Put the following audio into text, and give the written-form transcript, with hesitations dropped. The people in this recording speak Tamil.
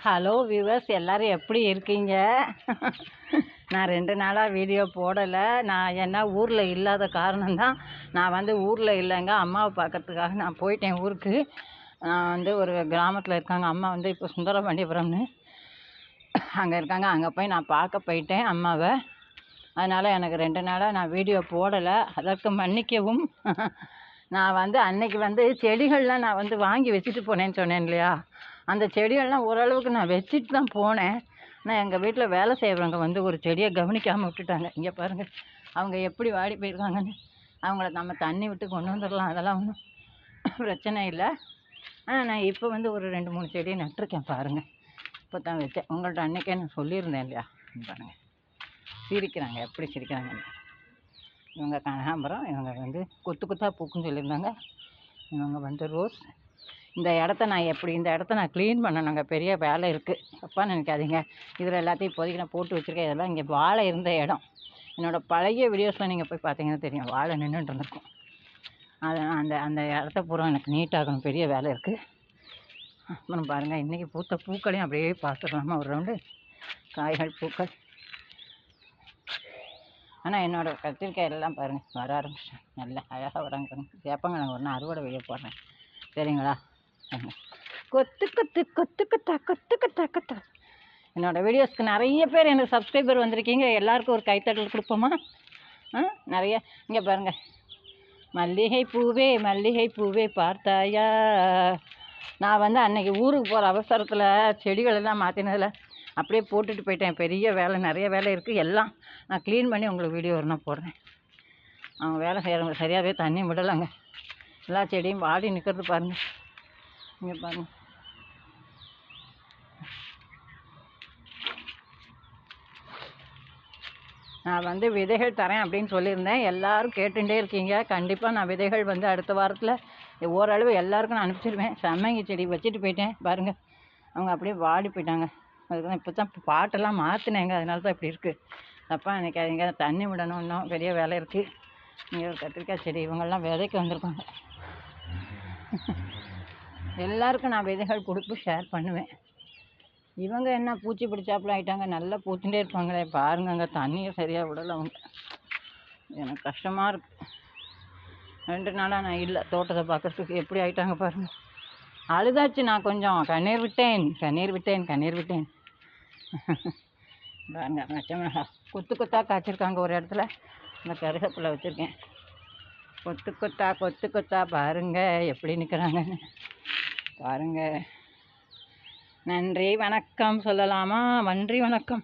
ஹலோ வியூவர்ஸ், எல்லோரும் எப்படி இருக்கீங்க? நான் 2 நாளாக வீடியோ போடலை. நான் என்ன ஊரில் இல்லாத காரணம்தான். நான் ஊரில் இல்லைங்க, அம்மாவை பார்க்கறதுக்காக நான் போயிட்டேன் ஊருக்கு. நான் ஒரு கிராமத்தில் இருக்காங்க அம்மா, இப்போ சுந்தரபாண்டியபுரம்னு அங்கே இருக்காங்க. அங்கே போய் நான் பார்க்க போயிட்டேன் அம்மாவை. அதனால் எனக்கு 2 நாளாக நான் வீடியோ போடலை, அதற்கு மன்னிக்கவும். நான் அன்னைக்கு செடிகள்லாம் நான் வாங்கி வச்சுட்டு போனேன்னு சொன்னேன் இல்லையா, அந்த செடிகள்லாம் ஓரளவுக்கு நான் வச்சுட்டு தான் போனேன். ஆனால் எங்கள் வீட்டில் வேலை செய்கிறவங்க ஒரு செடியை கவனிக்காமல் விட்டுட்டாங்க. இங்கே பாருங்கள், அவங்க எப்படி வாடி போயிருக்காங்கன்னு. அவங்கள நம்ம தண்ணி விட்டு கொண்டு வந்துடலாம், அதெல்லாம் ஒன்றும் பிரச்சனை இல்லை. ஆனால் நான் இப்போ ஒரு 2-3 செடியை நட்டிருக்கேன் பாருங்கள். இப்போ தான் வச்சேன். உங்கள்கிட்ட அன்றைக்கே நான் சொல்லியிருந்தேன் இல்லையா. பாருங்கள், சிரிக்கிறாங்க, எப்படி சிரிக்கிறாங்க. இவங்க கனகாம்பரம், இவங்க கொத்து கொத்தாக பூக்குன்னு சொல்லியிருந்தாங்க. இவங்க ரோஸ். இந்த இடத்த நான் க்ளீன் பண்ணணுங்க, பெரிய வேலை இருக்குது. தப்பாக நினைக்காதீங்க. இதில் எல்லாத்தையும் இப்போதைக்கு நான் போட்டு வச்சுருக்கேன். இதெல்லாம் இங்கே வாழை இருந்த இடம். என்னோடய பழைய வீடியோஸில் நீங்கள் போய் பார்த்தீங்கன்னா தெரியும், வாழை நின்றுட்டு இருந்திருக்கும். அது அந்த இடத்த பூரா எனக்கு நீட்டாகணும், பெரிய வேலை இருக்குது. அப்புறம் பாருங்கள், இன்றைக்கி பூத்த பூக்களையும் அப்படியே பார்த்துக்கலாமா ஒரு ரவுண்டு. காய்கள், பூக்கள். ஆனால் என்னோடய கத்திரிக்காய் எல்லாம் பாருங்கள் வர ஆரம்பிச்சேன், நல்லா அழகாக வராங்க பாருங்கள். கேட்பாங்க, நான் அறுவடை வீடியோ போடுறேன் சரிங்களா. கொத்து கொத்து கொத்து கொத்தா கொத்து கொத்தா கொத்தா. என்னோடய வீடியோஸ்க்கு நிறைய பேர் எனக்கு சப்ஸ்கிரைபர் வந்திருக்கீங்க. எல்லாருக்கும் ஒரு கைத்தட்டல் கொடுப்போமா? நிறைய. இங்கே பாருங்கள், மல்லிகை பூவே பார்த்தாயா. நான் அன்னைக்கு ஊருக்கு போகிற அவசரத்தில் செடிகள் எல்லாம் மாற்றினதில் அப்படியே போட்டுட்டு போயிட்டேன். பெரிய வேலை, நிறைய வேலை இருக்குது. எல்லாம் நான் க்ளீன் பண்ணி உங்களுக்கு வீடியோ ஒன்றா போடுறேன். அவங்க வேலை செய்கிறவங்க சரியாகவே தண்ணி விடலைங்க. எல்லா செடியும் வாடி நிற்கிறது பாருங்கள். இங்கே பாருங்கள், நான் விதைகள் தரேன் அப்படின்னு சொல்லியிருந்தேன். எல்லோரும் கேட்டுகிட்டே இருக்கீங்க. கண்டிப்பாக நான் விதைகள் அடுத்த வாரத்தில் ஓரளவு எல்லாருக்கும் நான் அனுப்பிச்சிடுவேன். சம்மங்கி செடி வச்சுட்டு போயிட்டேன் பாருங்கள், அவங்க அப்படியே வாடி போயிட்டாங்க. அதுக்கு தான் இப்போ தான் பாட்டெல்லாம் மாற்றினேங்க, அதனால தான் இப்படி இருக்குது. தப்பாக நினைக்காதீங்க. தண்ணி விடணும், இன்னும் பெரிய வேலை இருக்குது. இங்கே ஒரு கத்திரிக்காய் செடி, இவங்கெல்லாம் விதைக்கு வந்திருக்காங்க. எல்லாருக்கும் நான் விதைகள் கொடுத்து ஷேர் பண்ணுவேன். இவங்க என்ன பூச்சி பிடிச்சாப்புல ஆகிட்டாங்க, நல்லா பூத்துட்டே இருப்பாங்களே பாருங்க. அங்கே தண்ணியை சரியாக விடலை அவங்க. எனக்கு கஷ்டமாக இருக்குது. 2 நாளாக நான் இல்லை தோட்டத்தை பார்க்குறதுக்கு. எப்படி ஆகிட்டாங்க பாருங்கள். அழுதாச்சு, நான் கொஞ்சம் கண்ணீர் விட்டேன். பாருங்க, நச்சமிளகா கொத்து கொத்தாக காய்ச்சிருக்காங்க. ஒரு இடத்துல இந்த கருகப்பில் வச்சுருக்கேன். கொத்து கொத்தா பாருங்கள் எப்படி நிற்கிறாங்கன்னு பாருங்கள். நன்றி வணக்கம் சொல்லலாமா? நன்றி வணக்கம்.